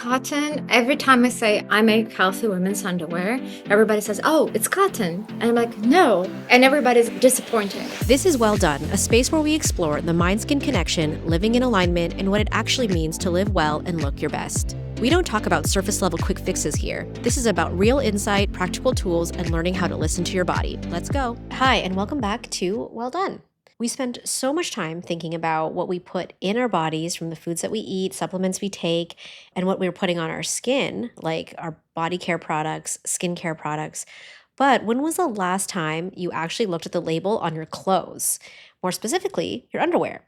cotton. Every time I say I make healthy women's underwear, everybody says, oh, it's cotton. And I'm like, no. And everybody's disappointed. This is Well Done, a space where we explore the mind-skin connection, living in alignment, and what it actually means to live well and look your best. We don't talk about surface-level quick fixes here. This is about real insight, practical tools, and learning how to listen to your body. Let's go. Hi, and welcome back to Well Done. We spend so much time thinking about what we put in our bodies from the foods that we eat, supplements we take, and what we're putting on our skin, like our body care products, skincare products. But when was the last time you actually looked at the label on your clothes? More specifically, your underwear.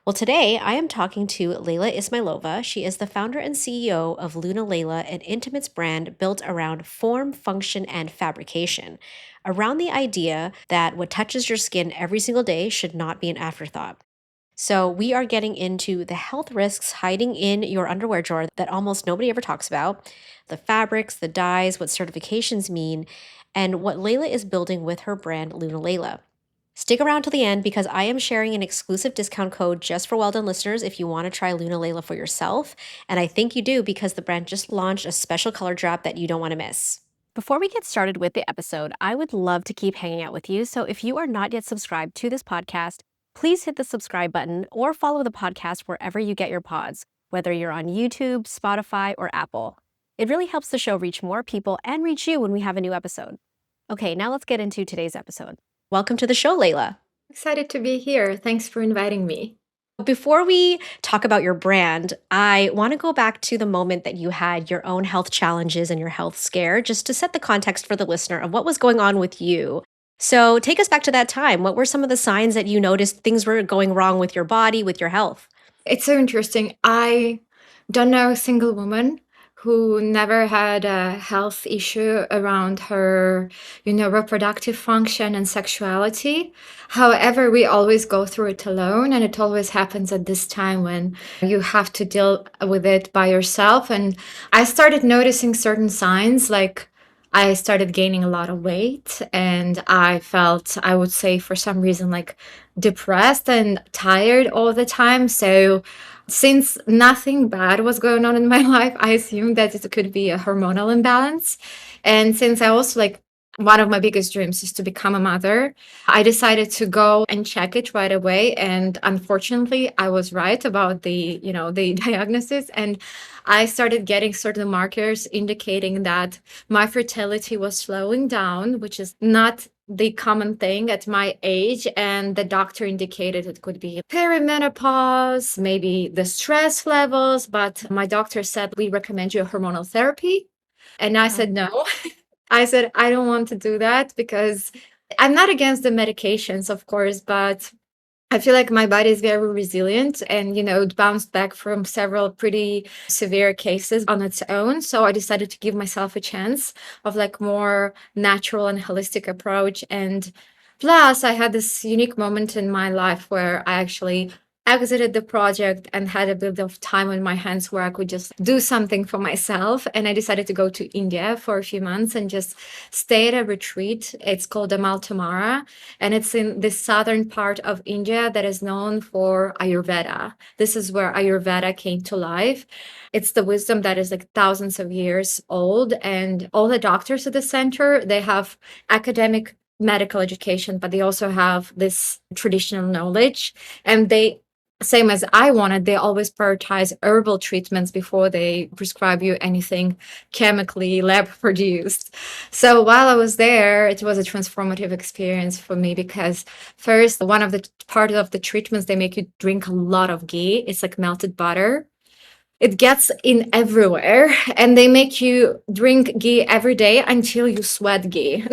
Well, today I am talking to Leila Ismailova. She is the founder and CEO of Lunaleila, an intimates brand built around form, function, and fabrication, around the idea that what touches your skin every single day should not be an afterthought. So we are getting into the health risks hiding in your underwear drawer that almost nobody ever talks about, the fabrics, the dyes, what certifications mean, and what Leila is building with her brand Lunaleila. Stick around till the end because I am sharing an exclusive discount code just for Well Done listeners if you want to try Lunaleila for yourself. And I think you do because the brand just launched a special color drop that you don't want to miss. Before we get started with the episode, I would love to keep hanging out with you. So if you are not yet subscribed to this podcast, please hit the subscribe button or follow the podcast wherever you get your pods, whether you're on YouTube, Spotify, or Apple. It really helps the show reach more people and reach you when we have a new episode. Okay, now let's get into today's episode. Welcome to the show, Leila. Excited to be here. Thanks for inviting me. Before we talk about your brand, I want to go back to the moment that you had your own health challenges and your health scare, just to set the context for the listener of what was going on with you. So take us back to that time. What were some of the signs that you noticed things were going wrong with your body, with your health? It's so interesting. I don't know a single woman who never had a health issue around her, reproductive function and sexuality. However, we always go through it alone, and it always happens at this time when you have to deal with it by yourself. And I started noticing certain signs, like I started gaining a lot of weight, and I felt, I would say, for some reason, like depressed and tired all the time. So since nothing bad was going on in my life, I assumed that it could be a hormonal imbalance. And since I also like one of my biggest dreams is to become a mother, I decided to go and check it right away. And unfortunately, I was right about the diagnosis. And I started getting certain markers indicating that my fertility was slowing down, which is not the common thing at my age. And the doctor indicated it could be perimenopause, maybe the stress levels. But my doctor said, we recommend you a hormonal therapy. And I said, no. I said, I don't want to do that because I'm not against the medications, of course, but I feel like my body is very resilient and, it bounced back from several pretty severe cases on its own. So I decided to give myself a chance of like more natural and holistic approach. And plus I had this unique moment in my life where I actually exited the project and had a bit of time on my hands where I could just do something for myself. And I decided to go to India for a few months and just stay at a retreat. It's called Amal Tamara, and it's in the southern part of India that is known for Ayurveda. This is where Ayurveda came to life. It's the wisdom that is like thousands of years old, and all the doctors at the center, they have academic medical education, but they also have this traditional knowledge, and they, same as I wanted, they always prioritize herbal treatments before they prescribe you anything chemically lab produced. So while I was there, it was a transformative experience for me because first, one of the part of the treatments, they make you drink a lot of ghee. It's like melted butter. It gets in everywhere, and they make you drink ghee every day until you sweat ghee.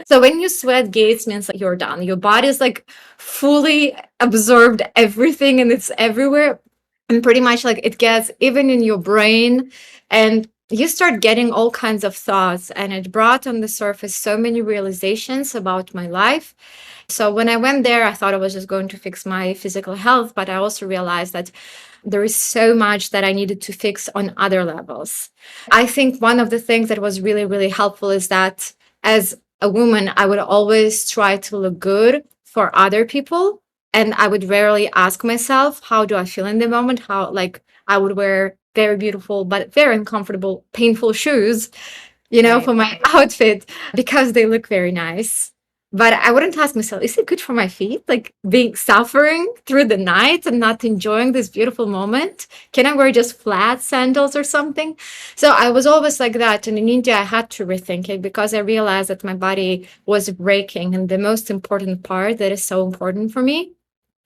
So when you sweat ghee, it means like you're done. Your body is like fully absorbed everything, and it's everywhere. And pretty much like it gets even in your brain, and you start getting all kinds of thoughts. And it brought on the surface so many realizations about my life. So when I went there, I thought I was just going to fix my physical health, but I also realized that there is so much that I needed to fix on other levels. I think one of the things that was really, really helpful is that as a woman, I would always try to look good for other people. And I would rarely ask myself, how do I feel in the moment? How, like, I would wear very beautiful, but very uncomfortable, painful shoes, Right. for my outfit because they look very nice. But I wouldn't ask myself, is it good for my feet? Like being suffering through the night and not enjoying this beautiful moment? Can I wear just flat sandals or something? So I was always like that. And in India, I had to rethink it because I realized that my body was breaking. And the most important part that is so important for me,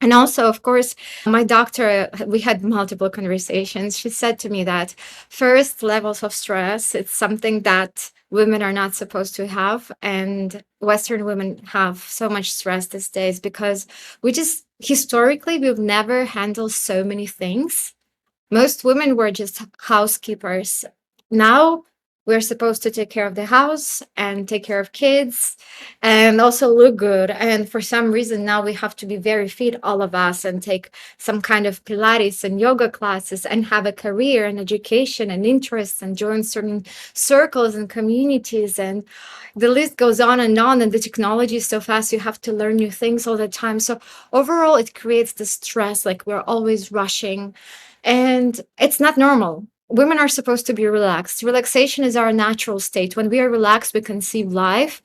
and also, of course, my doctor, we had multiple conversations. She said to me that first, levels of stress, it's something that women are not supposed to have. And Western women have so much stress these days because we just historically, we've never handled so many things. Most women were just housekeepers. Now we're supposed to take care of the house and take care of kids and also look good. And for some reason, now we have to be very fit, all of us, and take some kind of Pilates and yoga classes and have a career and education and interests and join certain circles and communities. And the list goes on and on. And the technology is so fast, you have to learn new things all the time. So overall, it creates the stress, like we're always rushing and it's not normal. Women are supposed to be relaxed. Relaxation is our natural state. When we are relaxed, we conceive life.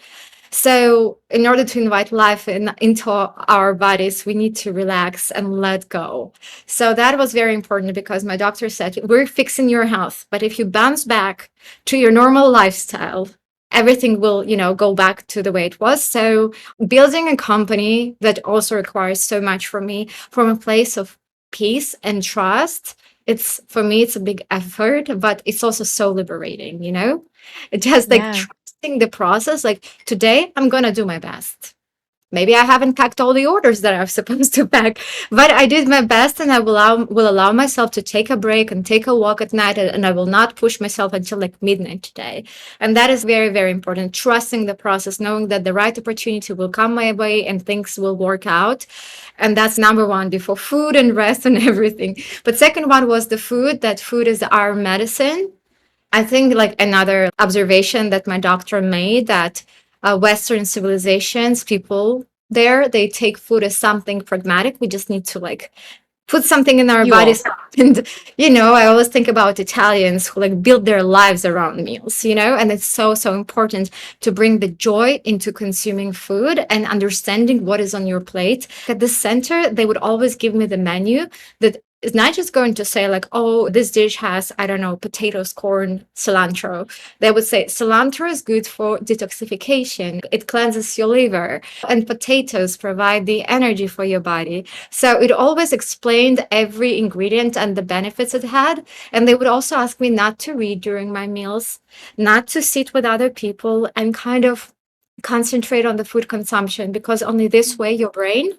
So, in order to invite life into our bodies, we need to relax and let go. So, that was very important because my doctor said, we're fixing your health. But if you bounce back to your normal lifestyle, everything will, go back to the way it was. So, building a company that also requires so much from me from a place of peace and trust, it's for me it's a big effort, but it's also so liberating. It just like Yeah. trusting the process, like today I'm gonna do my best. Maybe I haven't packed all the orders that I was supposed to pack, but I did my best, and I will allow myself to take a break and take a walk at night, and I will not push myself until like midnight today. And that is very, very important. Trusting the process, knowing that the right opportunity will come my way and things will work out. And that's number one before food and rest and everything. But second one was the food, that food is our medicine. I think like another observation that my doctor made, that Western civilizations, people there, they take food as something pragmatic. We just need to like put something in our Fuel. bodies. And, I always think about Italians who like build their lives around meals. And it's so, so important to bring the joy into consuming food and understanding what is on your plate. At the center, they would always give me the menu that is not just going to say like, oh, this dish has, I don't know, potatoes, corn, cilantro. They would say cilantro is good for detoxification. It cleanses your liver, and potatoes provide the energy for your body. So it always explained every ingredient and the benefits it had. And they would also ask me not to read during my meals, not to sit with other people, and kind of concentrate on the food consumption, because only this way your brain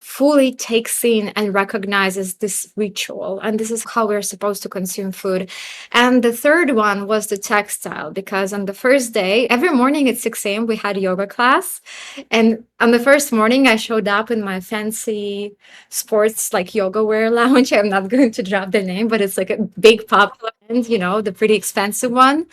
fully takes in and recognizes this ritual. And this is how we're supposed to consume food. And the third one was the textile, because on the first day, every morning at 6 a.m., we had a yoga class. And on the first morning, I showed up in my fancy sports like yoga wear lounge. I'm not going to drop the name, but it's like a big popular, the pretty expensive one.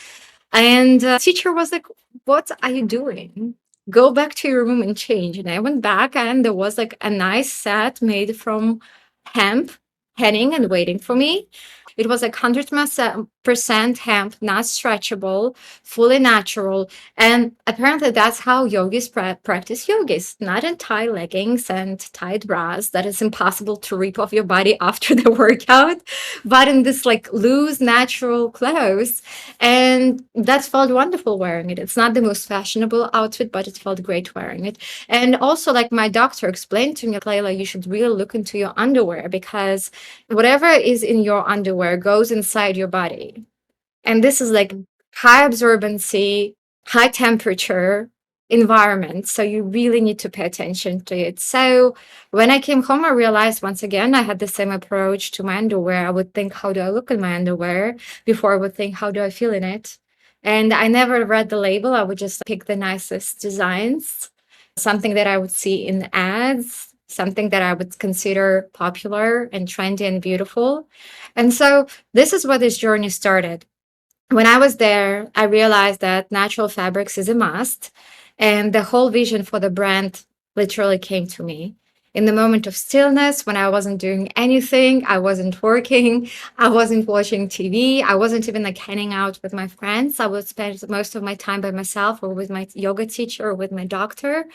And teacher was like, what are you doing? Go back to your room and change. And I went back, and there was like a nice set made from hemp hanging and waiting for me. It was like 100% hemp, not stretchable, fully natural. And apparently that's how yogis practice yogis, not in tight leggings and tight bras that is impossible to rip off your body after the workout, but in this like loose, natural clothes. And that felt wonderful wearing it. It's not the most fashionable outfit, but it felt great wearing it. And also, like my doctor explained to me, Leila, you should really look into your underwear, because whatever is in your underwear goes inside your body. And this is like high absorbency, high temperature environment. So you really need to pay attention to it. So when I came home, I realized once again, I had the same approach to my underwear. I would think, how do I look in my underwear? Before I would think, how do I feel in it? And I never read the label. I would just pick the nicest designs, something that I would see in ads, something that I would consider popular and trendy and beautiful. And so this is where this journey started. When I was there, I realized that natural fabrics is a must. And the whole vision for the brand literally came to me. in the moment of stillness when I wasn't doing anything, I wasn't working, I wasn't watching TV, I wasn't even like hanging out with my friends. I would spend most of my time by myself or with my yoga teacher or with my doctor.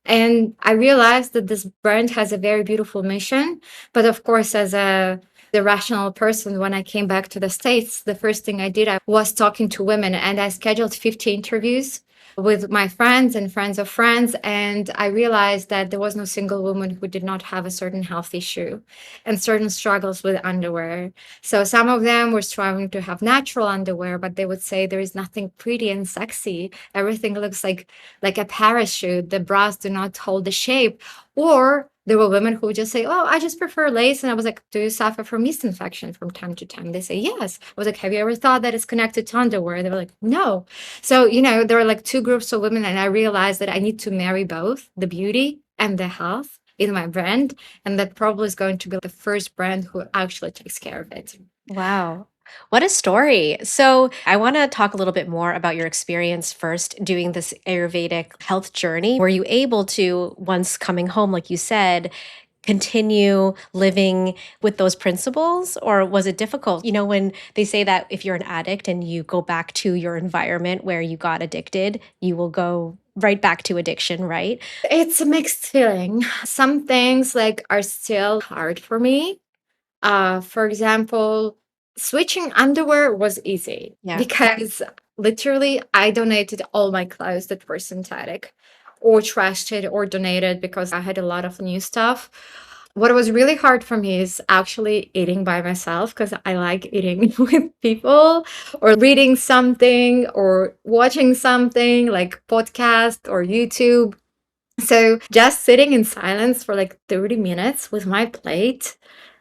And I realized that this brand has a very beautiful mission. But of course, as a the rational person, when I came back to the States, the first thing I did I was talking to women, and I scheduled 50 interviews with my friends and friends of friends. And I realized that there was no single woman who did not have a certain health issue and certain struggles with underwear. So some of them were striving to have natural underwear, but they would say there is nothing pretty and sexy. Everything looks like a parachute. The bras do not hold the shape. Or there were women who would just say, "Oh, I just prefer lace." And I was like, "Do you suffer from yeast infection from time to time?" They say, "Yes." I was like, "Have you ever thought that it's connected to underwear?" They were like, "No." So, there are like two groups of women, and I realized that I need to marry both the beauty and the health in my brand. And that probably is going to be the first brand who actually takes care of it. Wow. What a story. So, I want to talk a little bit more about your experience first doing this Ayurvedic health journey. Were you able to, once coming home, like you said, continue living with those principles, or was it difficult? When they say that if you're an addict and you go back to your environment where you got addicted, you will go right back to addiction, right? It's a mixed feeling. Some things like are still hard for me. For example, switching underwear was easy Yeah. because literally I donated all my clothes that were synthetic or trashed it or donated because I had a lot of new stuff. What was really hard for me is actually eating by myself because I like eating with people or reading something or watching something like podcast or YouTube. So just sitting in silence for like 30 minutes with my plate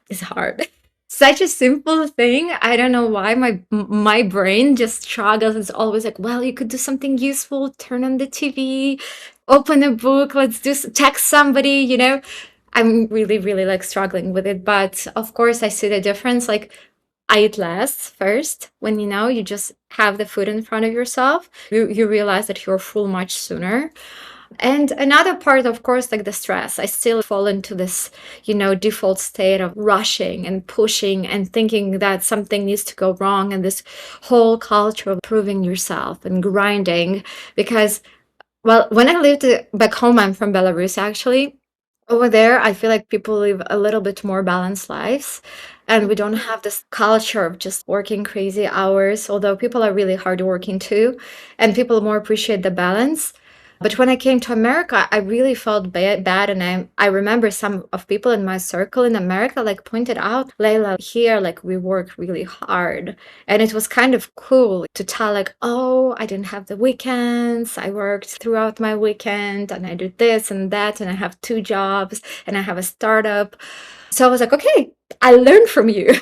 is hard. Such a simple thing. I don't know why my brain just struggles. It's always like, well, you could do something useful, turn on the TV, open a book, let's text somebody. I'm really, really like struggling with it. But of course, I see the difference. Like, I eat less first when you just have the food in front of yourself. You realize that you're full much sooner. And another part, of course, like the stress, I still fall into this, default state of rushing and pushing and thinking that something needs to go wrong. And this whole culture of proving yourself and grinding. Because, well, when I lived back home, I'm from Belarus actually. Over there, I feel like people live a little bit more balanced lives. And we don't have this culture of just working crazy hours, although people are really hardworking too. And people more appreciate the balance. But when I came to America, I really felt bad. And I remember some of people in my circle in America like pointed out, Leila, here, like we work really hard. And it was kind of cool to tell, like, oh, I didn't have the weekends. I worked throughout my weekend and I did this and that. And I have two jobs and I have a startup. So I was like, okay, I learned from you.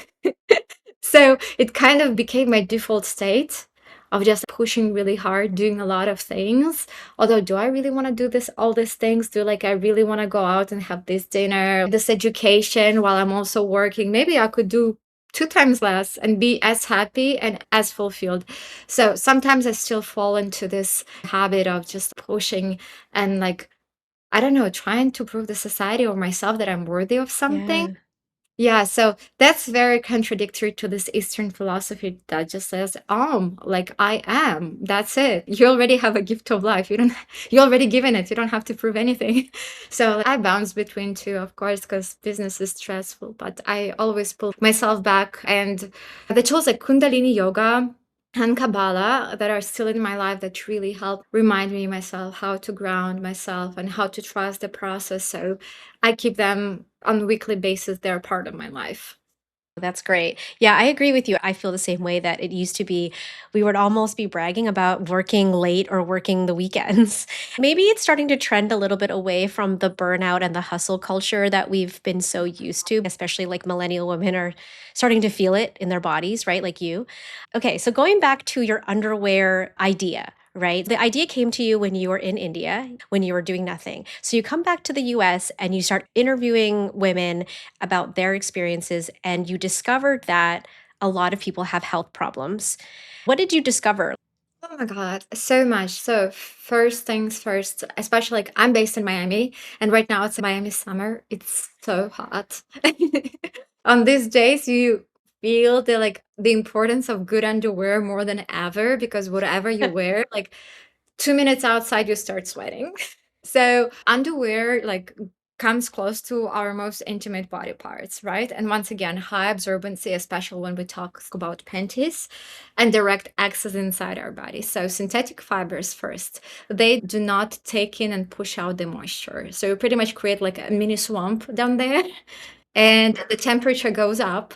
So it kind of became my default state of just pushing really hard, doing a lot of things. Although, do I really want to do all these things? Do like I really want to go out and have this dinner, this education while I'm also working? Maybe I could do two times less and be as happy and as fulfilled. So sometimes I still fall into this habit of just pushing and like, I don't know, trying to prove the society or myself that I'm worthy of something. Yeah. Yeah, so that's very contradictory to this Eastern philosophy that just says, like I am. That's it. You already have a gift of life. You already given it. You don't have to prove anything. So I bounce between two, of course, because business is stressful, but I always pull myself back. And the tools like Kundalini Yoga and Kabbalah that are still in my life that really help remind me myself how to ground myself and how to trust the process. So I keep them on a weekly basis. They're part of my life. That's great. Yeah, I agree with you. I feel the same way that it used to be, we would almost be bragging about working late or working the weekends. Maybe it's starting to trend a little bit away from the burnout and the hustle culture that we've been so used to, especially like millennial women are starting to feel it in their bodies, right? Like you. Okay, so going back to your underwear idea. Right. The idea came to you when you were in India, when you were doing nothing. So you come back to the US and you start interviewing women about their experiences, and you discovered that a lot of people have health problems. What did you discover? my God, so much. So first things first, especially like I'm based in Miami, and right now it's Miami summer. It's so hot. On these days, you feel the importance of good underwear more than ever because whatever you wear, like 2 minutes outside, you start sweating. So underwear comes close to our most intimate body parts, right? And once again, high absorbency, especially when we talk about panties, and direct access inside our body. So synthetic fibers first, they do not take in and push out the moisture. So you pretty much create like a mini swamp down there, and the temperature goes up,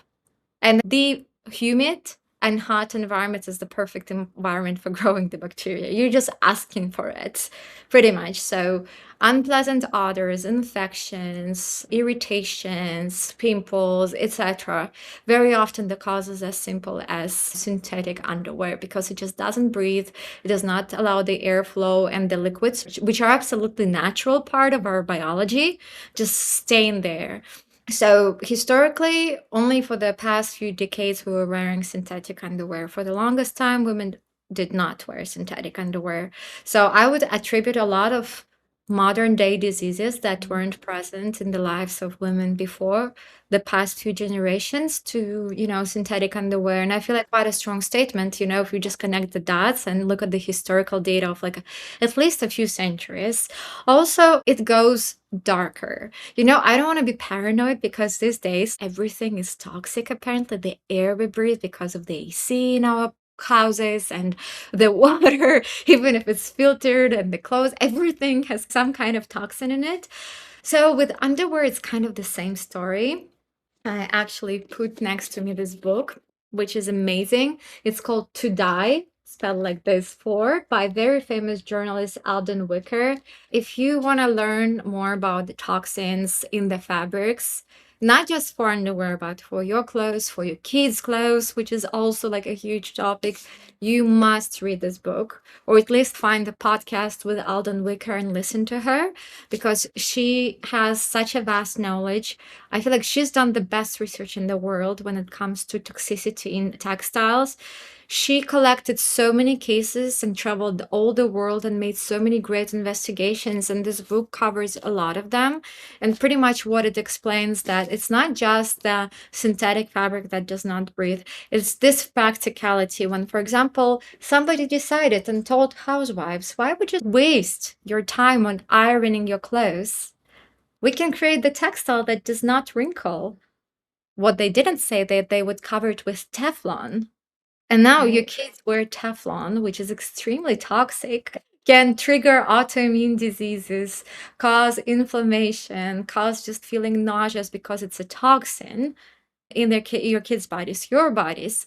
and the humid and hot environment is the perfect environment for growing the bacteria. You're just asking for it, pretty much. So unpleasant odors, infections, irritations, pimples, etc. Very often the cause is as simple as synthetic underwear because it just doesn't breathe. It does not allow the airflow and the liquids, which are absolutely natural part of our biology, just staying there. So historically, only for the past few decades, we were wearing synthetic underwear. For the longest time, women did not wear synthetic underwear. So I would attribute a lot of modern day diseases that weren't present in the lives of women before the past few generations to, synthetic underwear. And I feel like quite a strong statement, if you just connect the dots and look at the historical data of like at least a few centuries. Also, it goes darker. I don't want to be paranoid because these days everything is toxic. Apparently, the air we breathe because of the AC in our houses and the water, even if it's filtered, and the clothes, everything has some kind of toxin in it. So with underwear, it's kind of the same story. I actually put next to me this book, which is amazing. It's called To Die, spelled like this, for, by very famous journalist Alden Wicker. If you want to learn more about the toxins in the fabrics, not just for underwear, but for your clothes, for your kids' clothes, which is also like a huge topic, you must read this book, or at least find the podcast with Alden Wicker and listen to her, because she has such a vast knowledge. I feel like she's done the best research in the world when it comes to toxicity in textiles. She collected so many cases and traveled all the world and made so many great investigations. And this book covers a lot of them. And pretty much what it explains that it's not just the synthetic fabric that does not breathe. It's this practicality when, for example, somebody decided and told housewives, why would you waste your time on ironing your clothes? We can create the textile that does not wrinkle. What they didn't say, that they would cover it with Teflon. And now your kids wear Teflon, which is extremely toxic, can trigger autoimmune diseases, cause inflammation, cause just feeling nauseous because it's a toxin in your kids' bodies, your bodies.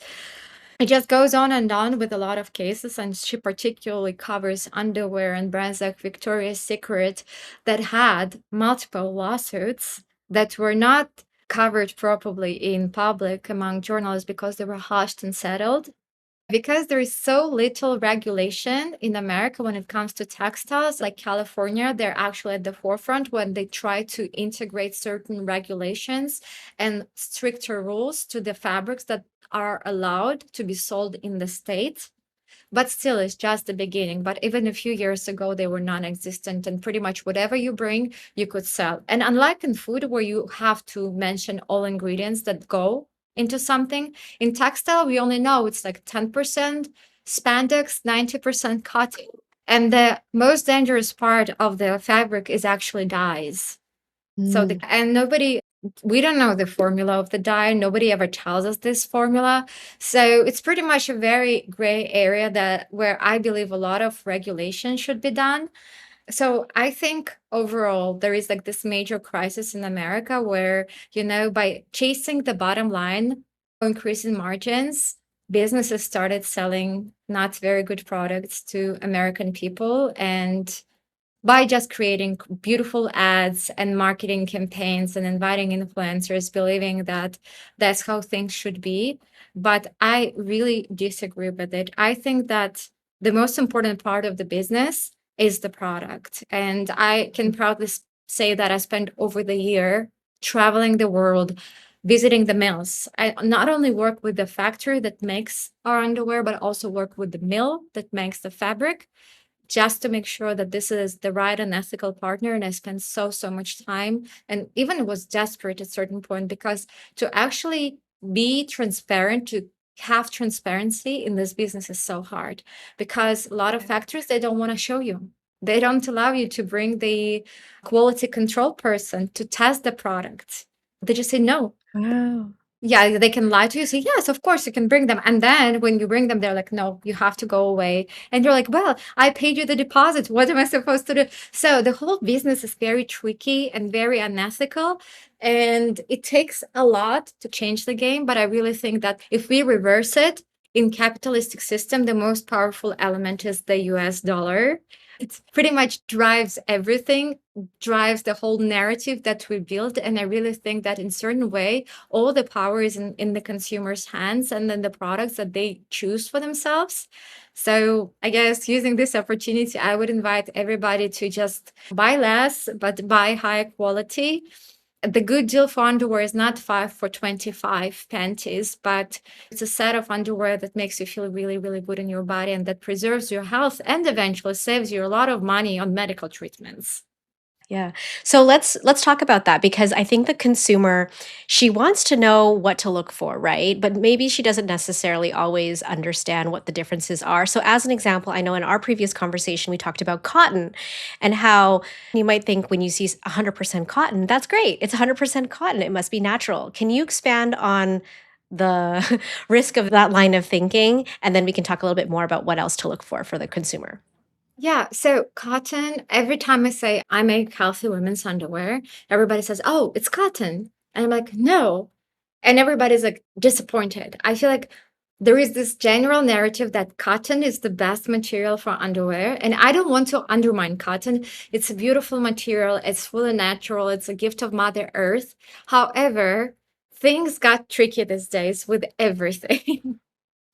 It just goes on and on with a lot of cases, and she particularly covers underwear and brands like Victoria's Secret that had multiple lawsuits that were not covered properly in public among journalists because they were hushed and settled. Because there is so little regulation in America when it comes to textiles, like California, they're actually at the forefront when they try to integrate certain regulations and stricter rules to the fabrics that are allowed to be sold in the state. But still, it's just the beginning. But even a few years ago, they were non-existent, and pretty much whatever you bring, you could sell. And unlike in food, where you have to mention all ingredients that go into something, in textile, we only know it's like 10% spandex, 90% cotton. And the most dangerous part of the fabric is actually dyes. So we don't know the formula of the dye. Nobody ever tells us this formula. So it's pretty much a very gray area where I believe a lot of regulation should be done. So I think overall there is like this major crisis in America where, by chasing the bottom line, increasing margins, businesses started selling not very good products to American people, and by just creating beautiful ads and marketing campaigns and inviting influencers, believing that that's how things should be. But I really disagree with it. I think that the most important part of the business is the product. And I can proudly say that I spent over the year traveling the world, visiting the mills. I not only work with the factory that makes our underwear, but also work with the mill that makes the fabric, just to make sure that this is the right and ethical partner. And I spent so much time, and even was desperate at a certain point, because to actually be transparent, to have transparency in this business is so hard, because a lot of factories, they don't want to show you. They don't allow you to bring the quality control person to test the product. They just say no. Wow. Yeah, they can lie to you, say, yes, of course you can bring them. And then when you bring them, they're like, no, you have to go away. And you're like, well, I paid you the deposit. What am I supposed to do? So the whole business is very tricky and very unethical. And it takes a lot to change the game. But I really think that if we reverse it, in capitalistic system, the most powerful element is the US dollar. It pretty much drives everything, drives the whole narrative that we build. And I really think that in certain way, all the power is in the consumer's hands, and then the products that they choose for themselves. So I guess using this opportunity, I would invite everybody to just buy less, but buy high quality. The good deal for underwear is not 5 for 25 panties, but it's a set of underwear that makes you feel really good in your body, and that preserves your health and eventually saves you a lot of money on medical treatments. Yeah. So let's talk about that, because I think the consumer, she wants to know what to look for, right? But maybe she doesn't necessarily always understand what the differences are. So as an example, I know in our previous conversation we talked about cotton, and how you might think when you see 100% cotton, that's great. It's 100% cotton. It must be natural. Can you expand on the risk of that line of thinking, and then we can talk a little bit more about what else to look for the consumer? Yeah, so cotton, every time I say I make healthy women's underwear, everybody says, "Oh, it's cotton." And I'm like, "No." And everybody's like disappointed. I feel like there is this general narrative that cotton is the best material for underwear. And I don't want to undermine cotton. It's a beautiful material, it's fully natural, it's a gift of Mother Earth. However, things got tricky these days with everything.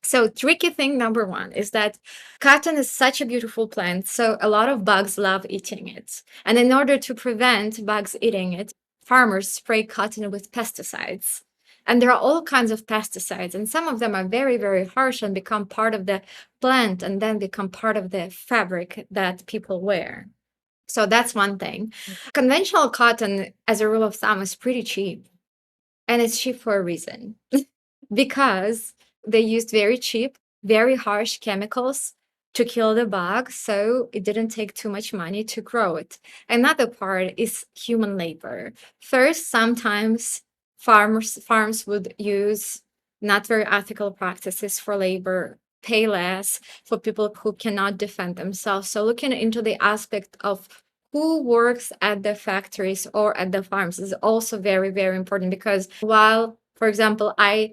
So, tricky thing number one is that cotton is such a beautiful plant. So, a lot of bugs love eating it. And in order to prevent bugs eating it, farmers spray cotton with pesticides. And there are all kinds of pesticides, and some of them are very harsh and become part of the plant and then become part of the fabric that people wear. So, that's one thing. Conventional cotton, as a rule of thumb, is pretty cheap. And it's cheap for a reason, because they used very cheap, very harsh chemicals to kill the bug, so it didn't take too much money to grow it. Another part is human labor. First, sometimes farms would use not very ethical practices for labor, pay less for people who cannot defend themselves. So looking into the aspect of who works at the factories or at the farms is also very important, because while, for example, I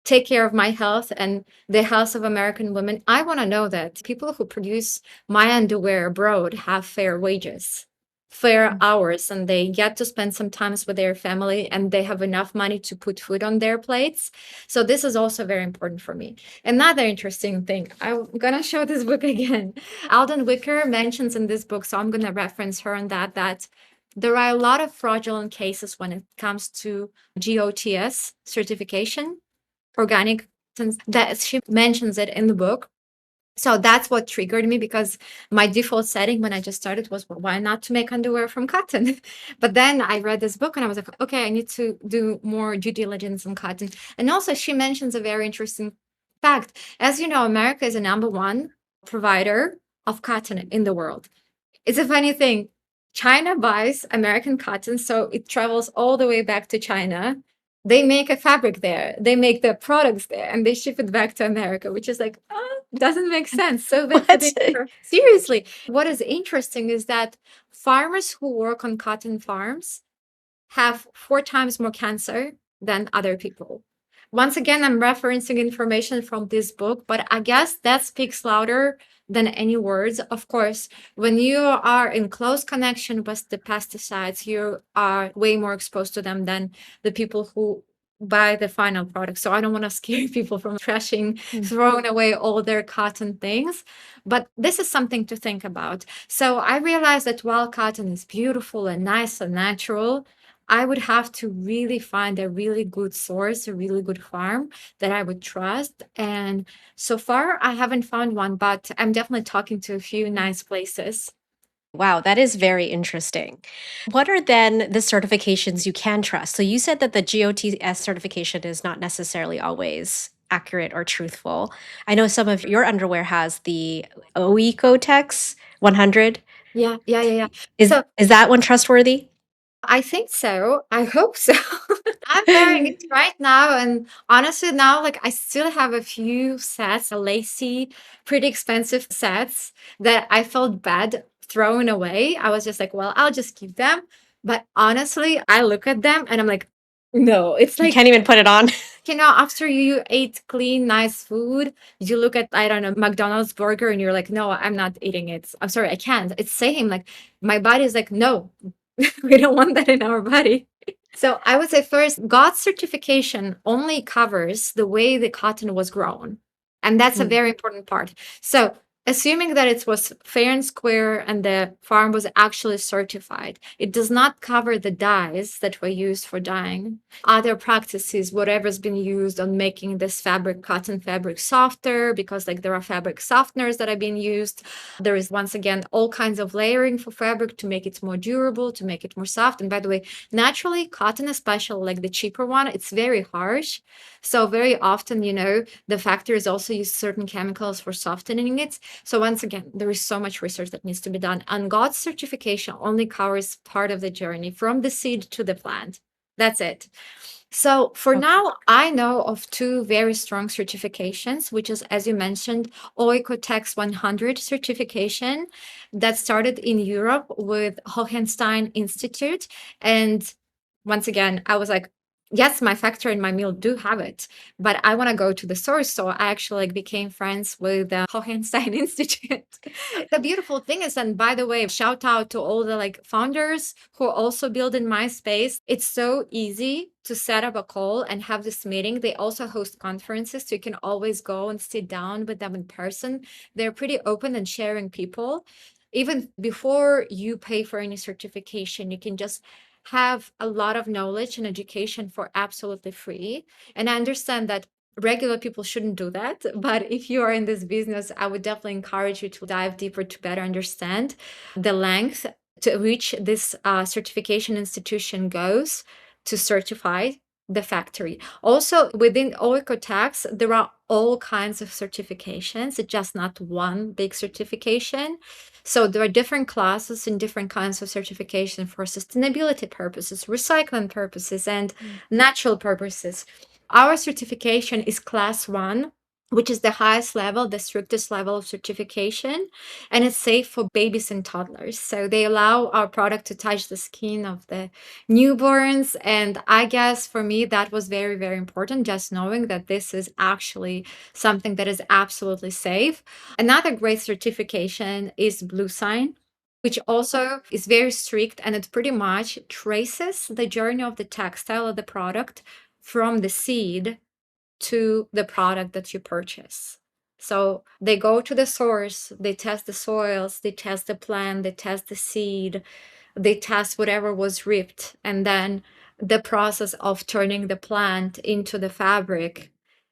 take care of my health and the health of American women, I want to know that people who produce my underwear abroad have fair wages, fair hours, and they get to spend some time with their family, and they have enough money to put food on their plates. So this is also very important for me. Another interesting thing, I'm gonna show this book again. Alden Wicker mentions in this book, so I'm gonna reference her on that, that there are a lot of fraudulent cases when it comes to GOTS certification, organic, that she mentions it in the book. So that's what triggered me, because my default setting when I just started was, well, why not to make underwear from cotton? But then I read this book and I was like, okay, I need to do more due diligence on cotton. And also she mentions a very interesting fact. As you know, America is the number one provider of cotton in the world. It's a funny thing. China buys American cotton, so it travels all the way back to China. They make a fabric there, they make the products there, and they ship it back to America, which is like, doesn't make sense. So What? seriously, what is interesting is that farmers who work on cotton farms have 4 times more cancer than other people. Once again, I'm referencing information from this book, but I guess that speaks louder than any words. Of course, when you are in close connection with the pesticides, you are way more exposed to them than the people who buy the final product. So I don't want to scare people from trashing, throwing away all their cotton things. But this is something to think about. So I realized that while cotton is beautiful and nice and natural, I would have to really find a really good source, a really good farm that I would trust. And so far, I haven't found one, but I'm definitely talking to a few nice places. Wow, that is very interesting. What are then the certifications you can trust? So you said that the GOTS certification is not necessarily always accurate or truthful. I know some of your underwear has the OEKO-TEX 100. Yeah, yeah, yeah, yeah. Is So is that one trustworthy? I think so. I hope so. I'm wearing it right now, and honestly, now like I still have a few sets, a lacy, pretty expensive sets that I felt bad throwing away. I was just like, well, I'll just keep them. But honestly, I look at them and I'm like, no, it's You like, can't even put it on. after you ate clean, nice food, you look at, I don't know, McDonald's burger and you're like, no, I'm not eating it. I'm sorry, I can't. It's same. Like my body's like, no, we don't want that in our body. So I would say first, God certification only covers the way the cotton was grown. And that's a Mm. very important part. So assuming that it was fair and square and the farm was actually certified, it does not cover the dyes that were used for dyeing. Other practices, whatever's been used on making this fabric, cotton fabric, softer, because like there are fabric softeners that are being used. There is once again all kinds of layering for fabric to make it more durable, to make it more soft. And by the way, naturally, cotton, especially like the cheaper one, it's very harsh. So very often, the factories also use certain chemicals for softening it. So once again, there is so much research that needs to be done. And God's certification only covers part of the journey from the seed to the plant. That's it. So for Okay. now, I know of two very strong certifications, which is, as you mentioned, OEKO-TEX 100 certification that started in Europe with Hohenstein Institute. And once again, I was like, yes, my factory and my mill do have it, but I want to go to the source. So I actually like became friends with the Hohenstein Institute. The beautiful thing is, and by the way, shout out to all the like founders who also build in my space. It's so easy to set up a call and have this meeting. They also host conferences, so you can always go and sit down with them in person. They're pretty open and sharing people. Even before you pay for any certification, you can just have a lot of knowledge and education for absolutely free. And I understand that regular people shouldn't do that. But if you are in this business, I would definitely encourage you to dive deeper to better understand the length to which this certification institution goes to certify the factory. Also, within OEKO-TEX, there are all kinds of certifications. It's just not one big certification. So there are different classes and different kinds of certification for sustainability purposes, recycling purposes, and natural purposes. Our certification is class 1, which is the highest level, the strictest level of certification, and it's safe for babies and toddlers. So they allow our product to touch the skin of the newborns. And I guess for me, that was very, very important, just knowing that this is actually something that is absolutely safe. Another great certification is Blue Sign, which also is very strict, and it pretty much traces the journey of the textile of the product from the seed to the product that you purchase. So they go to the source, they test the soils, they test the plant, they test the seed, they test whatever was ripped, and then the process of turning the plant into the fabric,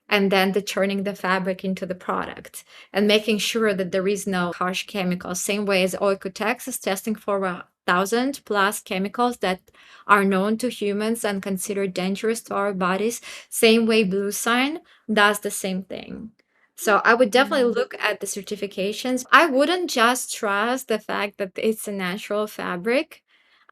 and then the turning the fabric into the product, and making sure that there is no harsh chemicals. Same way as OEKO-TEX is testing for 1,000 plus chemicals that are known to humans and considered dangerous to our bodies. Same way Blue Sign does the same thing. So I would definitely look at the certifications. I wouldn't just trust the fact that it's a natural fabric.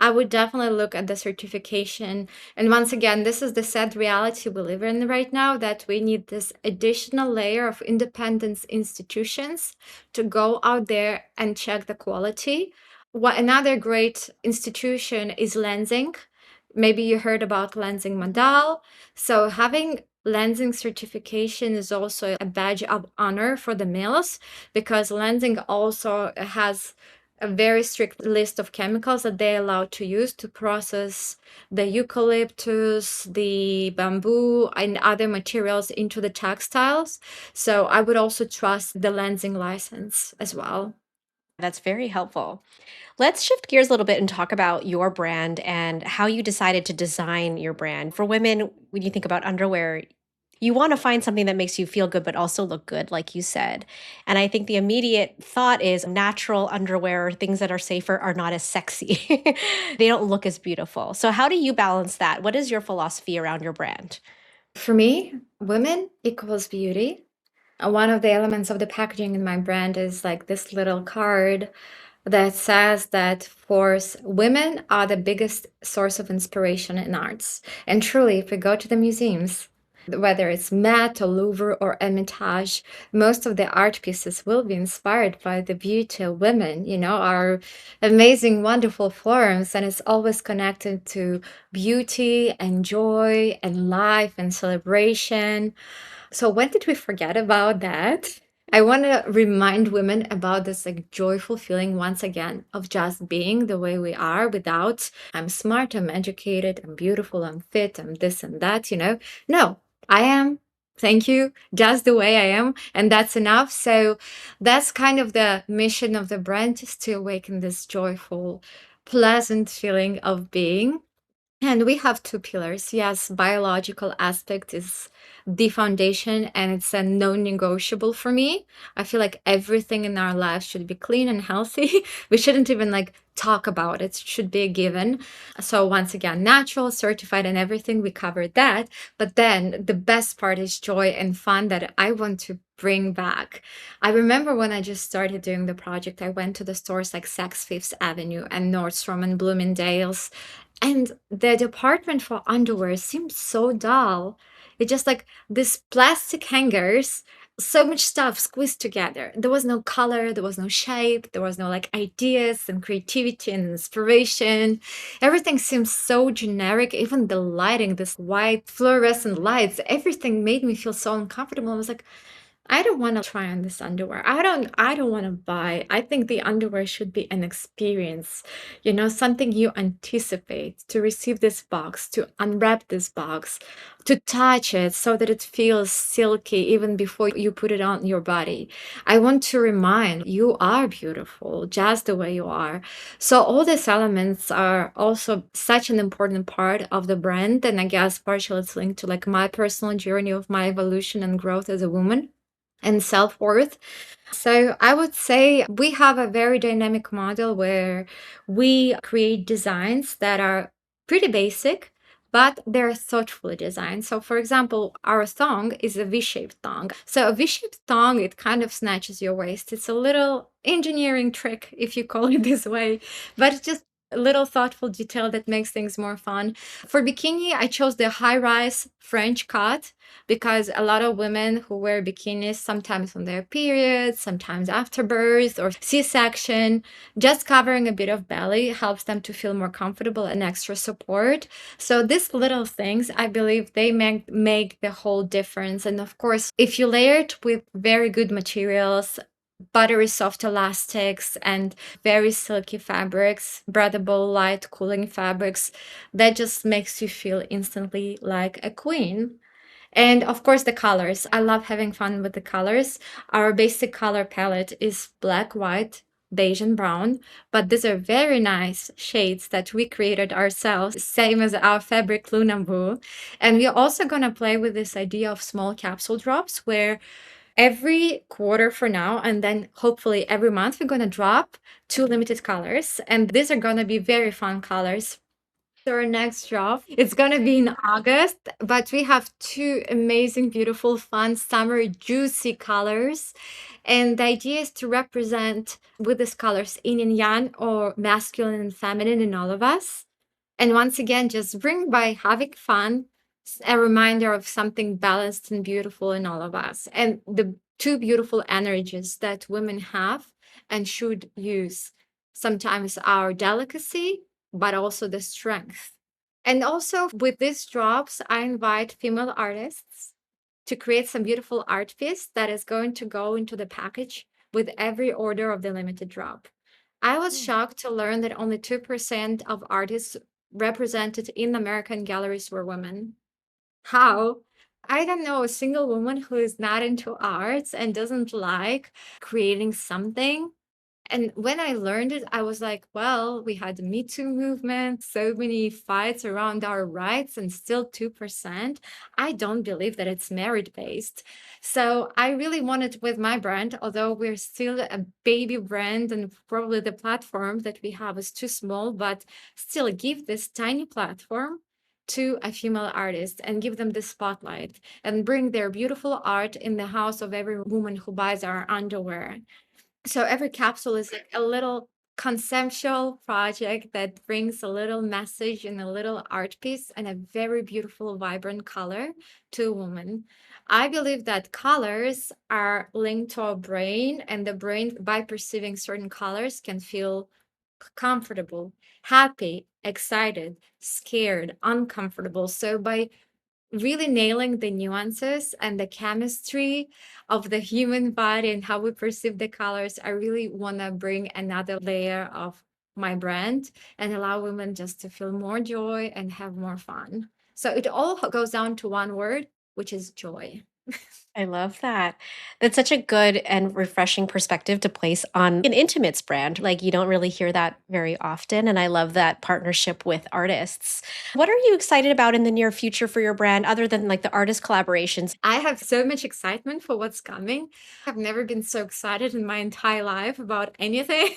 I would definitely look at the certification. And once again, this is the sad reality we live in right now, that we need this additional layer of independent institutions to go out there and check the quality. Another great institution is Lensing. Maybe you heard about Lensing Mandal. So having Lensing certification is also a badge of honor for the mills, because Lensing also has a very strict list of chemicals that they're allowed to use to process the eucalyptus, the bamboo, and other materials into the textiles. So I would also trust the Lensing license as well. That's very helpful. Let's shift gears a little bit and talk about your brand and how you decided to design your brand. For women, when you think about underwear, you want to find something that makes you feel good, but also look good, like you said. And I think the immediate thought is natural underwear, things that are safer, are not as sexy. They don't look as beautiful. So, how do you balance that? What is your philosophy around your brand? For me, women equals beauty. One of the elements of the packaging in my brand is like this little card that says that women are the biggest source of inspiration in arts. And truly, if we go to the museums, whether it's Met or Louvre or Hermitage, most of the art pieces will be inspired by the beauty of women, our amazing, wonderful forms. And it's always connected to beauty and joy and life and celebration. So when did we forget about that? I want to remind women about this like joyful feeling once again of just being the way we are without I'm smart, I'm educated, I'm beautiful, I'm fit, I'm this and that. No, I am. Thank you. Just the way I am. And that's enough. So that's kind of the mission of the brand, just to awaken this joyful, pleasant feeling of being. And we have two pillars. Yes, biological aspect is the foundation and it's a non-negotiable for me. I feel like everything in our lives should be clean and healthy. We shouldn't even like talk about it. It should be a given. So once again, natural, certified and everything, we covered that. But then the best part is joy and fun that I want to bring back. I remember when I just started doing the project, I went to the stores like Saks Fifth Avenue and Nordstrom and Bloomingdale's, and the department for underwear seemed so dull. It just like these plastic hangers, so much stuff squeezed together. There was no color, there was no shape, there was no like ideas and creativity and inspiration. Everything seemed so generic. Even the lighting, this white fluorescent lights, everything made me feel so uncomfortable. I was like, I don't want to try on this underwear. I don't want to buy. I think the underwear should be an experience, something you anticipate to receive this box, to unwrap this box, to touch it so that it feels silky even before you put it on your body. I want to remind you are beautiful just the way you are. So all these elements are also such an important part of the brand, and I guess partially it's linked to like my personal journey of my evolution and growth as a woman and self worth. So I would say we have a very dynamic model where we create designs that are pretty basic, but they're thoughtfully designed. So, for example, our thong is a V shaped thong. So, a V shaped thong, it kind of snatches your waist. It's a little engineering trick, if you call it this way, but it's just a little thoughtful detail that makes things more fun. For bikini, I chose the high rise French cut because a lot of women who wear bikinis, sometimes on their periods, sometimes after birth or C-section, just covering a bit of belly helps them to feel more comfortable and extra support. So these little things, I believe they make the whole difference. And of course, if you layer it with very good materials, buttery soft elastics and very silky fabrics, breathable, light, cooling fabrics, that just makes you feel instantly like a queen. And of course, the colors. I love having fun with the colors. Our basic color palette is black, white, beige, and brown. But these are very nice shades that we created ourselves, same as our fabric Luna Boo. And we're also going to play with this idea of small capsule drops where every quarter for now, and then hopefully every month, we're going to drop two limited colors. And these are going to be very fun colors. Our next drop. It's gonna be in August, but we have two amazing, beautiful, fun, summer, juicy colors. And the idea is to represent with these colors yin and yang, or masculine and feminine in all of us. And once again, just bring by having fun, a reminder of something balanced and beautiful in all of us. And the two beautiful energies that women have and should use, sometimes our delicacy, but also the strength. And also with these drops, I invite female artists to create some beautiful art piece that is going to go into the package with every order of the limited drop. I was Mm. shocked to learn that only 2% of artists represented in American galleries were women. How? I don't know a single woman who is not into arts and doesn't like creating something And when I learned it, I was like, well, we had the Me Too movement, so many fights around our rights, and still 2%. I don't believe that it's merit based. So I really wanted with my brand, although we're still a baby brand and probably the platform that we have is too small, but still give this tiny platform to a female artist and give them the spotlight and bring their beautiful art in the house of every woman who buys our underwear. So every capsule is like a little conceptual project that brings a little message and a little art piece and a very beautiful, vibrant color to a woman. I believe that colors are linked to our brain, and the brain, by perceiving certain colors, can feel comfortable, happy, excited, scared, uncomfortable. So by really nailing the nuances and the chemistry of the human body and how we perceive the colors, I really want to bring another layer of my brand and allow women just to feel more joy and have more fun. So it all goes down to one word, which is joy. I love that. That's such a good and refreshing perspective to place on an intimates brand. Like, you don't really hear that very often. And I love that partnership with artists. What are you excited about in the near future for your brand other than like the artist collaborations? I have so much excitement for what's coming. I've never been so excited in my entire life about anything.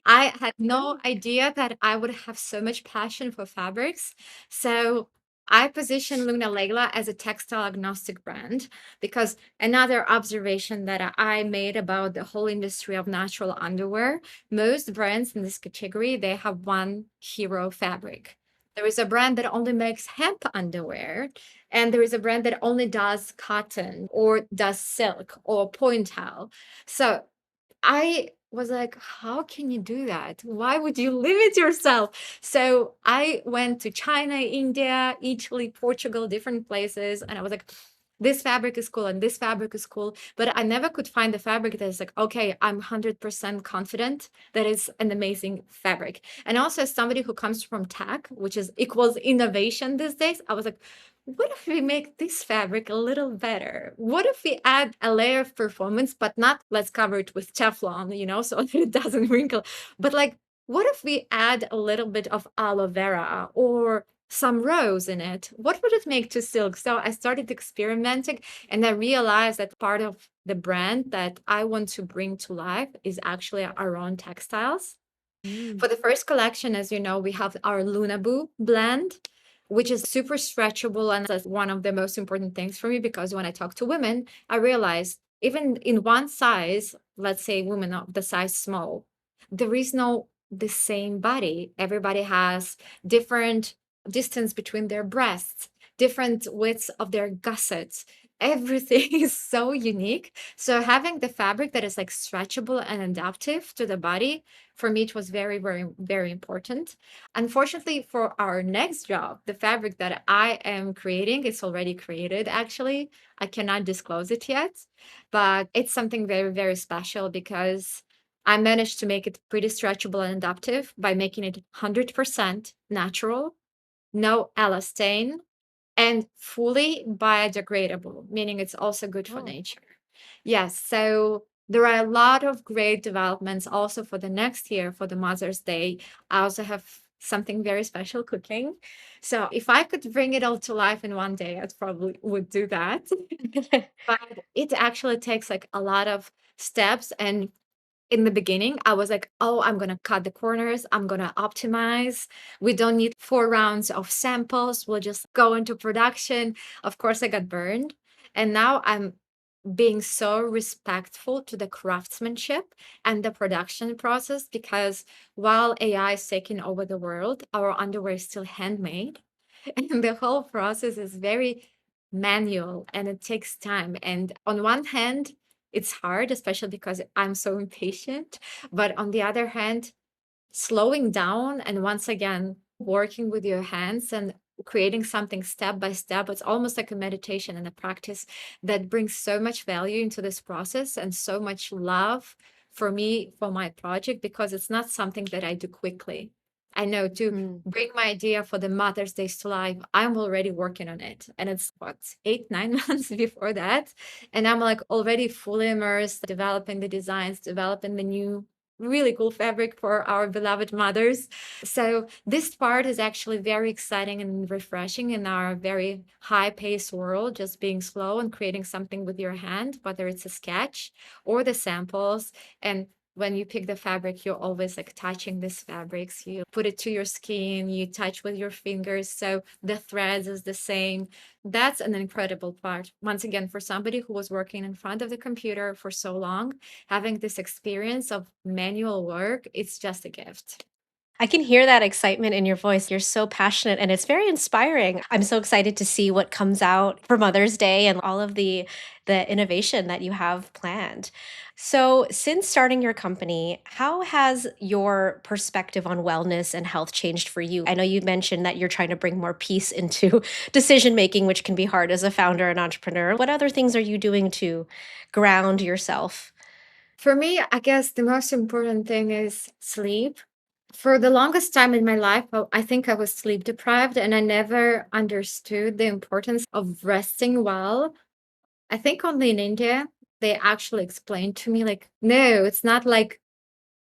I had no idea that I would have so much passion for fabrics. So I position Lunaleila as a textile agnostic brand because another observation that I made about the whole industry of natural underwear, most brands in this category, they have one hero fabric. There is a brand that only makes hemp underwear, and there is a brand that only does cotton or does silk or point towel. So I was like, how can you do that? Why would you limit yourself? So I went to China, India, Italy, Portugal, different places, and I was like, this fabric is cool and this fabric is cool. But I never could find a fabric that is like, okay, I'm 100% confident that it's an amazing fabric. And also, as somebody who comes from tech, which is equals innovation these days, I was like, what if we make this fabric a little better? What if we add a layer of performance, but not let's cover it with Teflon, so that it doesn't wrinkle, but like, what if we add a little bit of aloe vera or some rose in it? What would it make to silk? So I started experimenting and I realized that part of the brand that I want to bring to life is actually our own textiles. Mm. For the first collection, as you know, we have our Lunaboo blend, which is super stretchable. And that's one of the most important things for me because when I talk to women, I realize even in one size, let's say women of the size small, there is no the same body. Everybody has different distance between their breasts, different widths of their gussets. Everything is so unique. So having the fabric that is like stretchable and adaptive to the body, for me, it was very, very, very important. Unfortunately, for our next job, the fabric that I am creating, it's already created actually. I cannot disclose it yet, but it's something very, very special because I managed to make it pretty stretchable and adaptive by making it 100% natural, no elastane, and fully biodegradable, meaning it's also good for Oh. nature. Yes, so there are a lot of great developments also for the next year for the Mother's Day. I also have something very special cooking. So if I could bring it all to life in one day, I probably would do that. But it actually takes like a lot of steps. And in the beginning, I was like, oh, I'm going to cut the corners. I'm going to optimize. We don't need 4 rounds of samples. We'll just go into production. Of course, I got burned. And now I'm being so respectful to the craftsmanship and the production process because while AI is taking over the world, our underwear is still handmade. And the whole process is very manual and it takes time. And on one hand, it's hard, especially because I'm so impatient. But on the other hand, slowing down and once again working with your hands and creating something step by step, it's almost like a meditation and a practice that brings so much value into this process and so much love for me for my project because it's not something that I do quickly. I know to Mm. bring my idea for the Mother's Days to life, I'm already working on it, and it's what, 8 9 months before that, and I'm like already fully immersed developing the designs, developing the new really cool fabric for our beloved mothers. So this part is actually very exciting and refreshing in our very high-paced world, just being slow and creating something with your hand, whether it's a sketch or the samples. And when you pick the fabric, you're always like touching these fabrics. You put it to your skin, you touch with your fingers, so the threads is the same. That's an incredible part. Once again, for somebody who was working in front of the computer for so long, having this experience of manual work, it's just a gift. I can hear that excitement in your voice. You're so passionate and it's very inspiring. I'm so excited to see what comes out for Mother's Day and all of the innovation that you have planned. So, since starting your company, how has your perspective on wellness and health changed for you? I know you mentioned that you're trying to bring more peace into decision making, which can be hard as a founder and entrepreneur. What other things are you doing to ground yourself? For me, I guess the most important thing is sleep. For the longest time in my life, I think I was sleep deprived and I never understood the importance of resting well. I think only in India, they actually explained to me, like, no, it's not like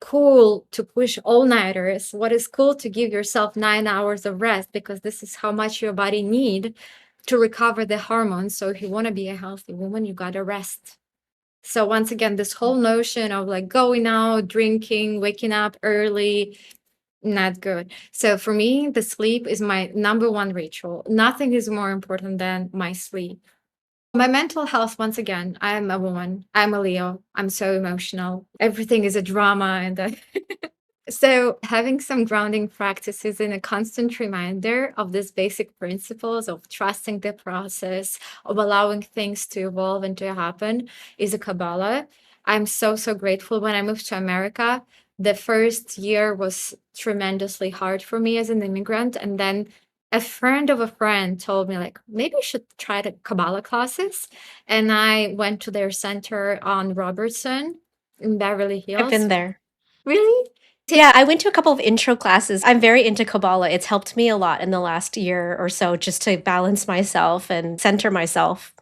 cool to push all-nighters. What is cool to give yourself 9 hours of rest because this is how much your body need to recover the hormones. So if you want to be a healthy woman, you got to rest. So once again, this whole notion of like going out, drinking, waking up early, not good. So for me, the sleep is my number one ritual. Nothing is more important than my sleep. My mental health, once again, I'm a woman. I'm a Leo. I'm so emotional. Everything is a drama and so having some grounding practices and a constant reminder of these basic principles of trusting the process, of allowing things to evolve and to happen is a Kabbalah. I'm so, so grateful. When I moved to America, the first year was tremendously hard for me as an immigrant. And then a friend of a friend told me, like, maybe you should try the Kabbalah classes. And I went to their center on Robertson in Beverly I've Hills. been there. Really? Yeah, I went to a couple of intro classes. I'm very into Kabbalah. It's helped me a lot in the last year or so just to balance myself and center myself.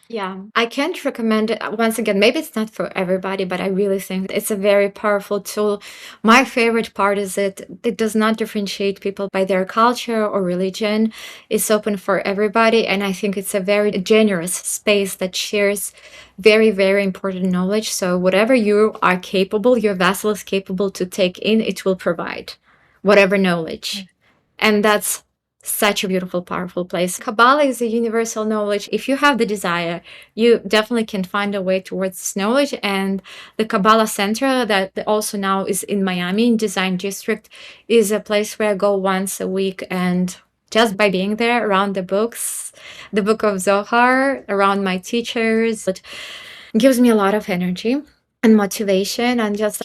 Yeah, I can't recommend it. Once again, maybe it's not for everybody, but I really think it's a very powerful tool. My favorite part is it does not differentiate people by their culture or religion. It's open for everybody, and I think it's a very generous space that shares very, very important knowledge. So whatever you are capable, your vessel is capable to take in, it will provide whatever knowledge. And that's such a beautiful, powerful place. Kabbalah is a universal knowledge. If you have the desire, you definitely can find a way towards this knowledge. And the Kabbalah Center, that also now is in Miami, in Design District, is a place where I go once a week. And just by being there around the books, the book of Zohar, around my teachers, it gives me a lot of energy and motivation and just,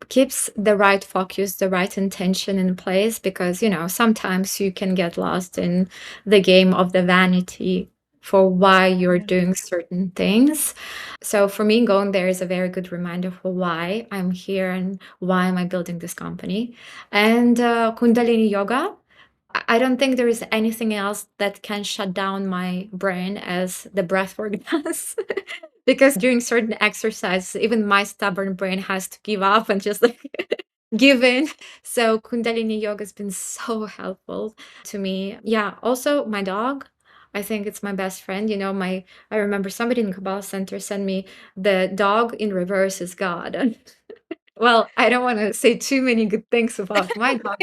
keeps the right focus, the right intention in place because, sometimes you can get lost in the game of the vanity for why you're doing certain things. So for me, going there is a very good reminder for why I'm here and why am I building this company. And Kundalini Yoga. I don't think there is anything else that can shut down my brain as the breath work does. Because during certain exercises, even my stubborn brain has to give up and just like give in. So Kundalini yoga has been so helpful to me. Yeah. Also my dog. I think it's my best friend. I remember somebody in Kabbalah Center sent me the dog in reverse is God. Well, I don't want to say too many good things about my dog.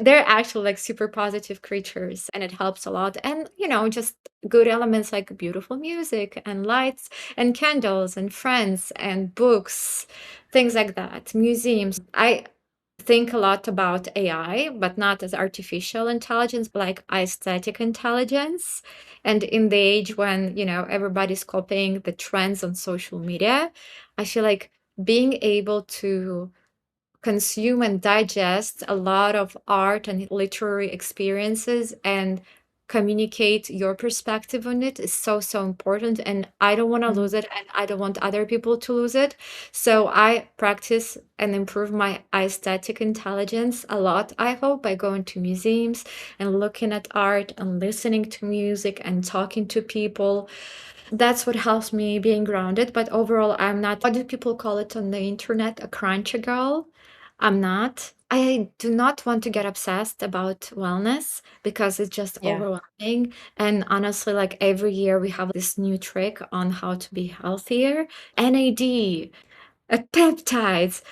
They're actually like super positive creatures and it helps a lot. And, just good elements like beautiful music and lights and candles and friends and books, things like that, museums. I think a lot about AI, but not as artificial intelligence, but like aesthetic intelligence. And in the age when, everybody's copying the trends on social media, I feel like being able to consume and digest a lot of art and literary experiences and communicate your perspective on it is so, so important. And I don't want to lose it, and I don't want other people to lose it. So I practice and improve my aesthetic intelligence a lot, I hope, by going to museums and looking at art and listening to music and talking to people That's what helps me being grounded, but overall, I'm not what do people call it on the internet? A crunchy girl. I'm not. I do not want to get obsessed about wellness because it's just Yeah. overwhelming. And honestly, like every year we have this new trick on how to be healthier. NAD, peptides.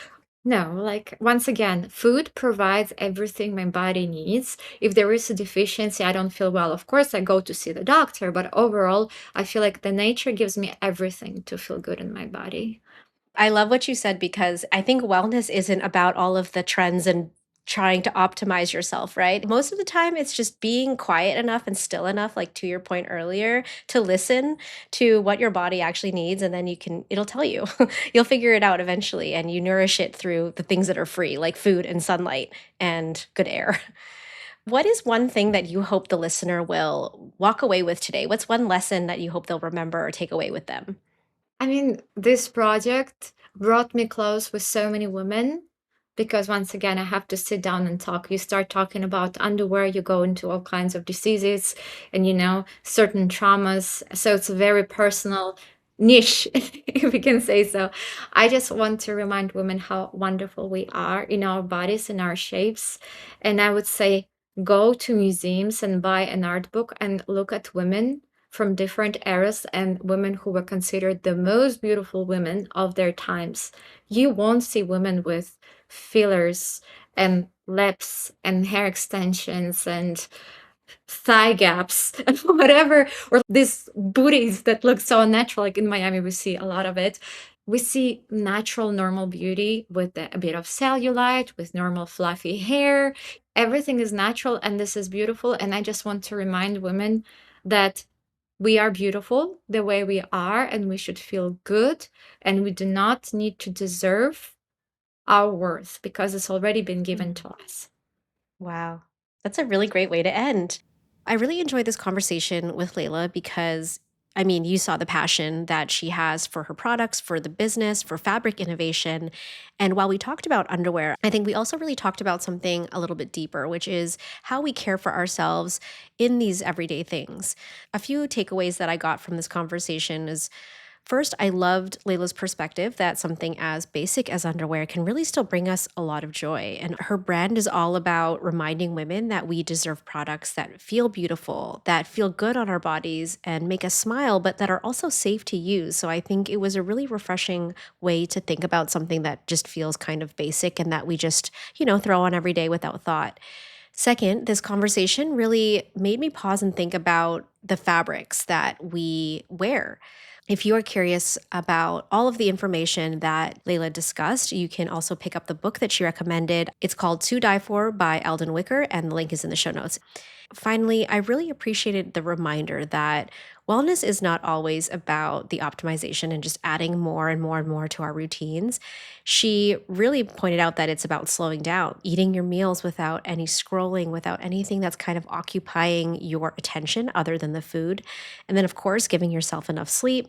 No, like once again, food provides everything my body needs. If there is a deficiency, I don't feel well. Of course, I go to see the doctor, but overall, I feel like the nature gives me everything to feel good in my body. I love what you said because I think wellness isn't about all of the trends and trying to optimize yourself, right? Most of the time, it's just being quiet enough and still enough, like to your point earlier, to listen to what your body actually needs. And then it'll tell you. You'll figure it out eventually. And you nourish it through the things that are free, like food and sunlight and good air. What is one thing that you hope the listener will walk away with today? What's one lesson that you hope they'll remember or take away with them? I mean, this project brought me close with so many women because once again, I have to sit down and talk. You start talking about underwear, you go into all kinds of diseases and, certain traumas. So it's a very personal niche, if we can say so. I just want to remind women how wonderful we are in our bodies, in our shapes. And I would say, go to museums and buy an art book and look at women from different eras and women who were considered the most beautiful women of their times. You won't see women with fillers and lips and hair extensions and thigh gaps and whatever, or these booties that look so unnatural. Like in Miami, we see a lot of it. We see natural, normal beauty with a bit of cellulite, with normal, fluffy hair. Everything is natural, and this is beautiful. And I just want to remind women that we are beautiful the way we are, and we should feel good, and we do not need to deserve our worth because it's already been given to us. Wow. That's a really great way to end. I really enjoyed this conversation with Layla because, I mean, you saw the passion that she has for her products, for the business, for fabric innovation. And while we talked about underwear, I think we also really talked about something a little bit deeper, which is how we care for ourselves in these everyday things. A few takeaways that I got from this conversation is first, I loved Layla's perspective that something as basic as underwear can really still bring us a lot of joy. And her brand is all about reminding women that we deserve products that feel beautiful, that feel good on our bodies and make us smile, but that are also safe to use. So I think it was a really refreshing way to think about something that just feels kind of basic and that we just, throw on every day without thought. Second, this conversation really made me pause and think about the fabrics that we wear. If you are curious about all of the information that Layla discussed, you can also pick up the book that she recommended. It's called To Die For by Alden Wicker, and the link is in the show notes. Finally, I really appreciated the reminder that wellness is not always about the optimization and just adding more and more and more to our routines. She really pointed out that it's about slowing down, eating your meals without any scrolling, without anything that's kind of occupying your attention other than the food. And then, of course, giving yourself enough sleep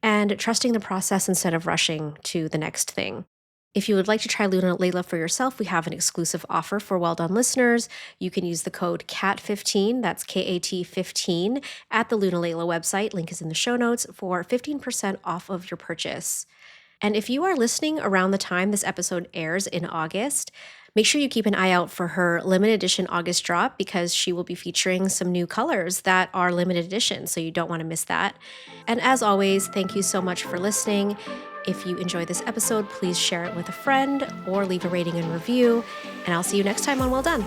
and trusting the process instead of rushing to the next thing. If you would like to try Lunaleila for yourself, we have an exclusive offer for Well Done listeners. You can use the code CAT15, that's KAT 15, at the Lunaleila website. Link is in the show notes for 15% off of your purchase. And if you are listening around the time this episode airs in August, make sure you keep an eye out for her limited edition August drop because she will be featuring some new colors that are limited edition, so you don't want to miss that. And as always, thank you so much for listening. If you enjoyed this episode, please share it with a friend or leave a rating and review. And I'll see you next time on Well Done.